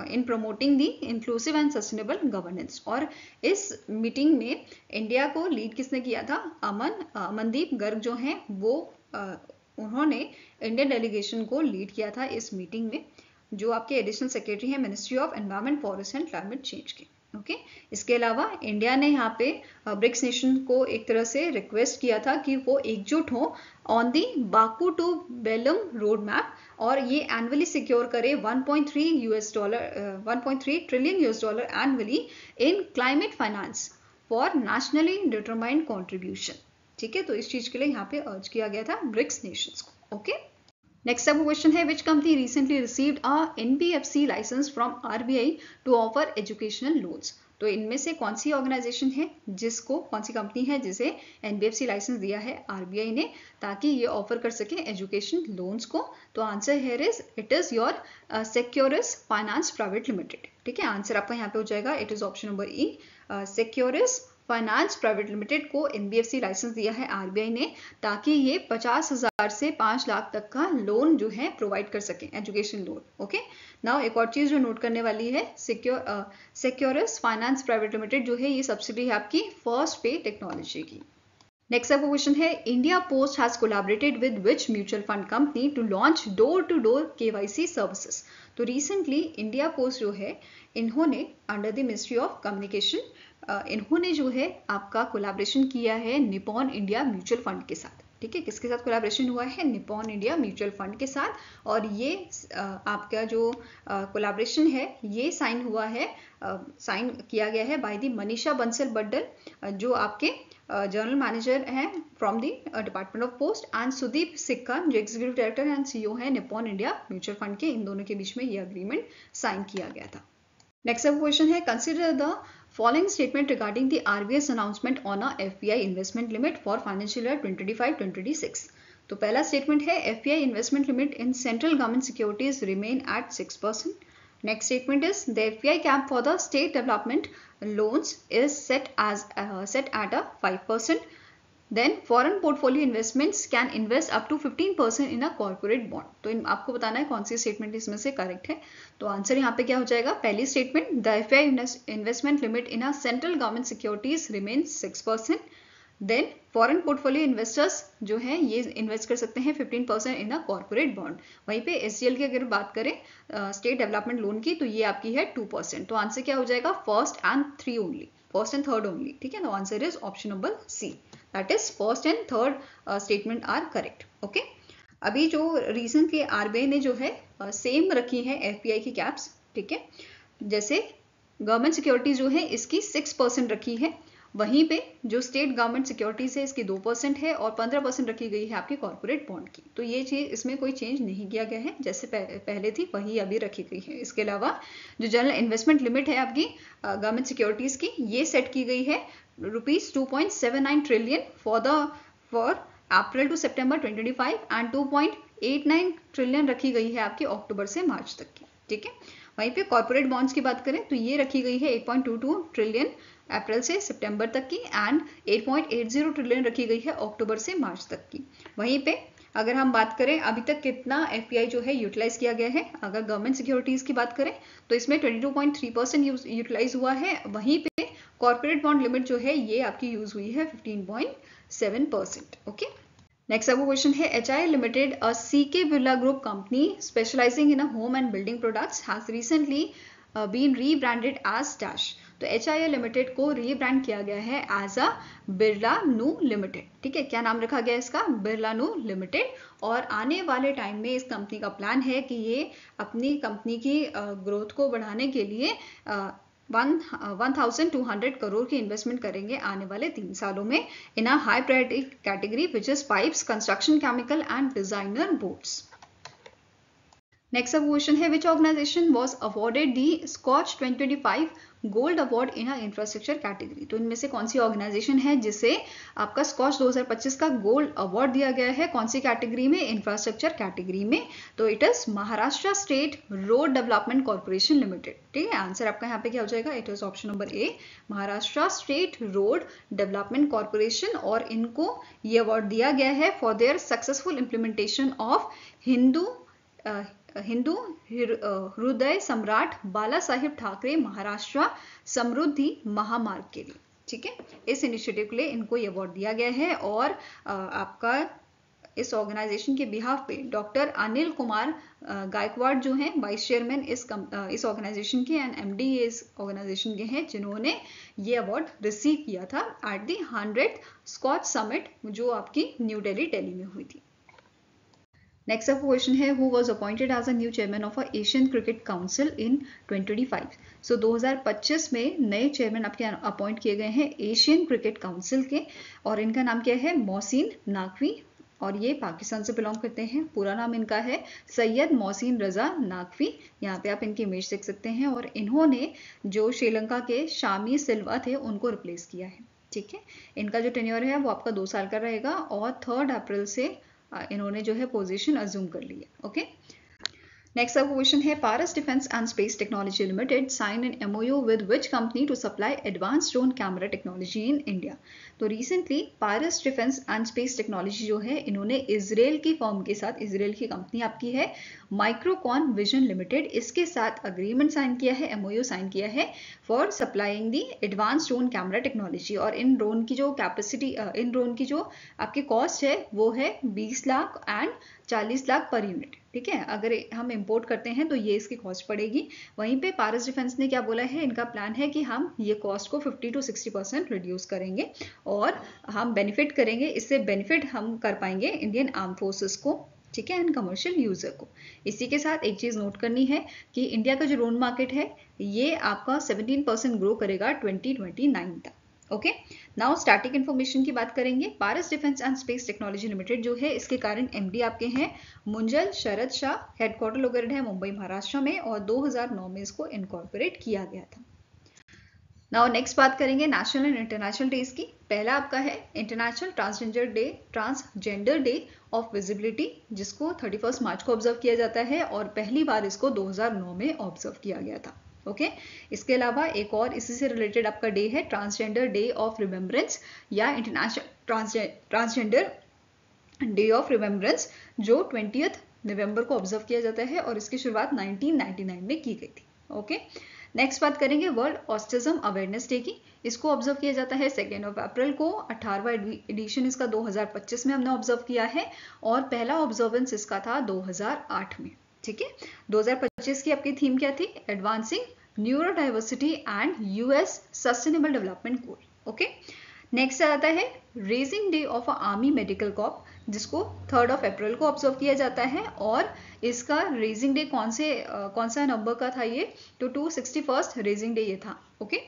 in promoting the inclusive and sustainable governance. और इस मीटिंग में इंडिया को लीड किसने किया था? अमनदीप गर्ग जो हैं वो उन्होंने इंडियन डेलीगेशन को लीड किया था इस मीटिंग में, जो आपके एडिशनल सेक्रेटरी हैं ministry of environment, forest and climate change के। ओके, इसके अलावा इंडिया ने यहाँ पे ब्रिक्स नेशन को एक तरह से रिक्वेस्ट किया था कि वो एकजुट हो on the Baku to Belem road map और ये एनुअली सिक्योर करे 1.3 trillion US dollar annually in climate finance for nationally determined contribution. ठीक है, तो इस चीज के लिए यहाँ पे अर्ज किया गया था ब्रिक्स नेशंस को। ओके, नेक्स्ट अब क्वेश्चन है, which company recently received a NBFC licence from RBI to offer educational loans? तो इनमें से कौन सी ऑर्गेनाइजेशन है जिसको, कौन सी कंपनी है जिसे NBFC लाइसेंस दिया है RBI ने ताकि ये ऑफर कर सके एजुकेशन लोन्स को? तो answer here is it is your Securis finance private limited. ठीक है, आंसर आपका यहाँ पे हो जाएगा, it is option number E, Securis finance private limited को NBFC लाइसेंस दिया है RBI ने ताकि ये 50,000 से 5 लाख तक का लोन जो है प्रोवाइड कर सके, एजुकेशन लोन। ओके, नाउ एक और चीज जो नोट करने वाली है, सेक्योरिस फाइनेंस प्राइवेट लिमिटेड जो है ये सब्सिडी है आपकी फर्स्ट पे टेक्नोलॉजी की। नेक्स्ट अब क्वेश्चन है, India post has collaborated with which mutual fund company to launch door to door KYC services? तो रिसेंटली इंडिया पोस्ट जो है इन्होंने under the ministry of communication इन्होंने जो है आपका कोलैबोरेशन किया है निपॉन इंडिया म्यूचुअल फंड के साथ। ठीक है, किसके साथ कोलैबोरेशन हुआ है? निपॉन इंडिया म्यूचुअल फंड के साथ। और ये आपका जो कोलैबोरेशन है ये साइन किया गया है बाय द मनीषा बंसल बड्डल जो आपके जनरल मैनेजर हैं from the department of post, and Sudip Sikka जो एग्जीक्यूटिव डायरेक्टर एंड CEO है निपॉन इंडिया म्यूचुअल फंड के। इन दोनों के बीच में ये अग्रीमेंट साइन किया गया था। नेक्स्ट अब क्वेश्चन है, consider the following statement regarding the RBI's announcement on a FPI investment limit for financial year 2025-2026. तो पहला स्टेटमेंट है, FPI investment limit in central government securities remain at 6%. Next statement is, the FPI cap for the state development loans is set at a 5%. Then foreign portfolio investments can invest up to 15% in a corporate bond. तो आपको बताना है कौन सी स्टेटमेंट इसमें से करेक्ट है। तो आंसर यहाँ पे क्या हो जाएगा? पहली statement, the FPI investment limit in a central government securities remains 6%. Then foreign portfolio investors जो हैं ये इन्वेस्ट कर सकते हैं 15% इन अ कॉर्पोरेट बॉन्ड। वहीं पे SGL की अगर बात करें स्टेट डेवलपमेंट लोन की तो ये आपकी है 2%। तो आंसर क्या हो जाएगा? First and third only. ठीक है, तो answer is option number C, that is first and third statement are correct. Okay, अभी जो रिसेंटली RBI ने जो है सेम रखी है FPI की कैप्स। ठीक है, जैसे गवर्नमेंट सिक्योरिटीज जो है इसकी 6% रखी है, वहीं पे जो स्टेट गवर्नमेंट सिक्योरिटीज है इसकी 2% है और 15% रखी गई है आपकी कॉर्पोरेट बॉन्ड की। तो ये चीज इसमें कोई चेंज नहीं किया गया है, जैसे पहले थी वही अभी रखी गई है। इसके अलावा जो जनरल इन्वेस्टमेंट लिमिट है आपकी गवर्नमेंट सिक्योरिटीज की ये सेट की गई है ₹2.79 trillion for April to September 2025 and 2.89 trillion रखी गई है आपकी अक्टूबर से मार्च तक की। ठीक है, वहीं पे कॉर्पोरेट बॉन्ड्स की बात करें तो ये रखी गई है 8.22 ट्रिलियन अप्रैल से सितंबर तक की एंड 8.80 ट्रिलियन रखी गई है अक्टूबर से मार्च तक की। वहीं पे अगर हम बात करें अभी तक कितना FPI जो है यूटिलाइज किया गया है, अगर गवर्नमेंट सिक्योरिटीज की बात करें तो इसमें 22.3% यूटिलाइज हुआ है। वहीं पे कॉर्पोरेट बॉन्ड लिमिट जो है ये आपकी यूज हुई है 15.7%। ओके, नेक्स्ट आपको क्वेश्चन है HIL limited a CK Birla group company specialising in home and building products has recently been rebranded as dash. तो HIL लिमिटेड को रीब्रांड किया गया है एज अ बिरला नू लिमिटेड। ठीक है, क्या नाम रखा गया इसका? बिरला नू लिमिटेड। और आने वाले टाइम में इस कंपनी का प्लान है कि ये अपनी कंपनी की ग्रोथ को बढ़ाने के लिए 1200 करोड़ की इन्वेस्टमेंट करेंगे आने वाले 3 सालों में in a high priority category which is pipes, construction chemical and designer boards. Next अब क्वेश्चन है which organisation was awarded the Skoch 2025 gold award in a infrastructure category. तो इनमें से कौन सी ऑर्गेनाइजेशन है जिसे आपका स्कॉच 2025 का गोल्ड अवार्ड दिया गया है? कौन सी कैटेगरी में? इंफ्रास्ट्रक्चर कैटेगरी में। तो it is Maharashtra state road development corporation limited. ठीक है, आंसर आपका यहाँ पे क्या हो जाएगा? It is option number A, Maharashtra state road development corporation. और इनको ये अवार्ड दिया गया है for their successful implementation of Hindu हृदय सम्राट बाला साहिब ठाकरे महाराष्ट्र समृद्धि महामार्ग के लिए। ठीक है, इस इनिशिएटिव के लिए इनको ये अवार्ड दिया गया है। और आपका इस ऑर्गेनाइजेशन के बिहाफ पे डॉक्टर अनिल कुमार गायकवाड़ जो हैं वाइस चेयरमैन इस ऑर्गेनाइजेशन के एंड MD इस ऑर्गेनाइजेशन के हैं जिन्होंने ये अवार्ड रिसीव किया था at the 100th scotch summit जो आपकी न्यू दिल्ली में हुई थी। नेक्स्ट अब क्वेश्चन है who was appointed as a new chairman of Asian cricket council in 2025। So 2025 में नए चेयरमैन आपके अपॉइंट किए गए हैं एशियन क्रिकेट काउंसिल के और इनका नाम क्या है? मोहसिन नाकवी। और ये पाकिस्तान से बिलोंग करते हैं। पूरा नाम इनका है सैयद मोहसिन रजा नाकवी। यहाँ पे आप इनकी इमेज देख सकते हैं। और इन्होंने जो श्रीलंका के शामी सिल्वा थे उनको रिप्लेस किया है। ठीक है, इनका जो टेन्योर है वो आपका 2 साल का रहेगा और 3 अप्रैल से इन्होंने जो है पोजीशन अज्यूम कर ली है। ओके, नेक्स्ट अब क्वेश्चन है Paras defence and space technology limited sign an MOU with which company to supply advance drone camera technology in India. तो recently Paras defence and space technology जो है इन्होंने इजराइल की फर्म के साथ, इजराइल की कंपनी आपकी है माइक्रोकॉन विजन लिमिटेड, इसके साथ अग्रीमेंट साइन किया है, MOU साइन किया है for supplying the advance drone camera technology. और इन ड्रोन की जो कैपेसिटी, इन ड्रोन की जो आपकी कॉस्ट है वो है 20 lakh and 40 lakh per unit. ठीक है, अगर हम इंपोर्ट करते हैं तो ये इसकी कॉस्ट पड़ेगी। वहीं पे पारस डिफेंस ने क्या बोला है? इनका प्लान है कि हम ये कॉस्ट को 50 to 60% रिड्यूस करेंगे और हम बेनिफिट करेंगे। इससे बेनिफिट हम कर पाएंगे इंडियन आर्म फोर्सेस को, ठीक है, एंड कमर्शियल यूजर को। इसी के साथ एक चीज नोट करनी है कि इंडिया का जो ड्रोन मार्केट है ये आपका 17% ग्रो करेगा 2029 तक। ओके, नाउ स्टैटिक इन्फॉर्मेशन की बात करेंगे। Paras defence and space technology limited जो है इसके कारण MD आपके हैं मुंजल शरद शाह। हेडक्वार्टर लोकेटेड है मुंबई महाराष्ट्र में और 2009 में इसको इनकॉर्पोरेट किया गया था। नाउ नेक्स्ट बात करेंगे नेशनल एंड इंटरनेशनल डेज की। पहला आपका है international transgender day of visibility जिसको 31 मार्च को ऑब्जर्व किया जाता है और पहली बार इसको 2009 में ऑब्जर्व किया गया था। ओके, इसके अलावा एक और इसी से रिलेटेड आपका डे है ट्रांसजेंडर डे ऑफ रिमेम्बरेंस या international transgender day of remembrance जो 20 नवंबर को ऑब्जर्व किया जाता है और इसकी शुरुआत 1999 में की गई थी। ओके, नेक्स्ट बात करेंगे वर्ल्ड ऑटिज्म अवेयरनेस डे की। इसको ऑब्जर्व किया जाता है 2 अप्रैल को। 18वां एडिशन इसका 2025 में हमने ऑब्जर्व किया है और पहला ऑब्जर्वेंस इसका था 2008 में। ठीक है, 2025 की आपकी थीम क्या थी? Advancing neuro diversity and US sustainable development goal. Okay, next आता है raising day of army medical corps जिसको 3 अप्रैल को ऑब्जर्व किया जाता है और इसका रेजिंग डे कौन सा नंबर का था ये? तो 261st रेजिंग डे ये था। ओके,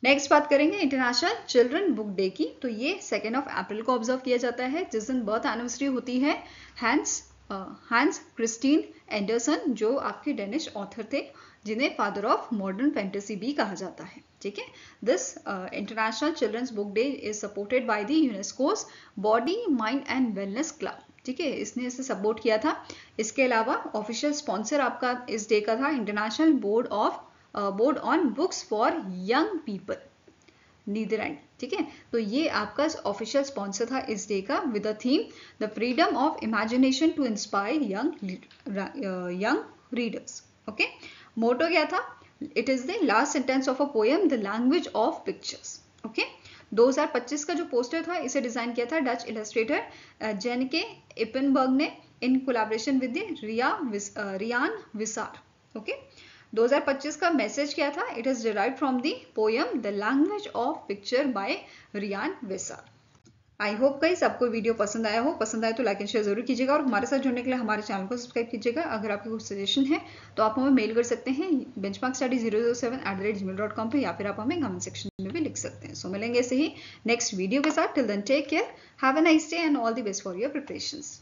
नेक्स्ट बात करेंगे इंटरनेशनल चिल्ड्रन बुक डे की। तो ये 2 अप्रैल को ऑब्जर्व किया जाता है जिस दिन बर्थ एनिवर्सरी होती है हैंस क्रिस्टीन एंडरसन जो आपके डेनिश ऑथर थे जिन्हें फादर ऑफ मॉडर्न फैंटेसी भी कहा जाता है। ठीक है, this international children's book day is supported by the UNESCO's body mind and wellness club. ठीक है, इसने इसे सपोर्ट किया था। इसके अलावा ऑफिशियल स्पॉन्सर आपका इस डे का था international board on books for young people Netherland. ठीक है, तो ये आपका ऑफिशियल स्पॉन्सर था इस डे का with the theme the freedom of imagination to inspire young readers. Okay, motto क्या था? It is the last sentence of a poem the language of pictures. Okay, 2025 का जो पोस्टर था इसे डिजाइन किया था डच इलस्ट्रेटर जेनके इपनबर्ग ने इन कोलैबोरेशन विद रियान विसार। ओके, 2025 का मैसेज क्या था? It is derived from the poem the language of picture by Rian Visser. I hope guys आपको वीडियो पसंद आया हो। पसंद आया तो लाइक एंड शेयर जरूर कीजिएगा और हमारे साथ जुड़ने के लिए हमारे चैनल को सब्सक्राइब कीजिएगा। अगर आपके कुछ सजेशन है तो आप हमें मेल कर सकते हैं benchmarkstudy007@gmail.com पे, या फिर आप हमें कमेंट सेक्शन में भी लिख सकते हैं। सो मिलेंगे ऐसे ही नेक्स्ट वीडियो के साथ। Till then take care, have a nice day and all the best for your preparations.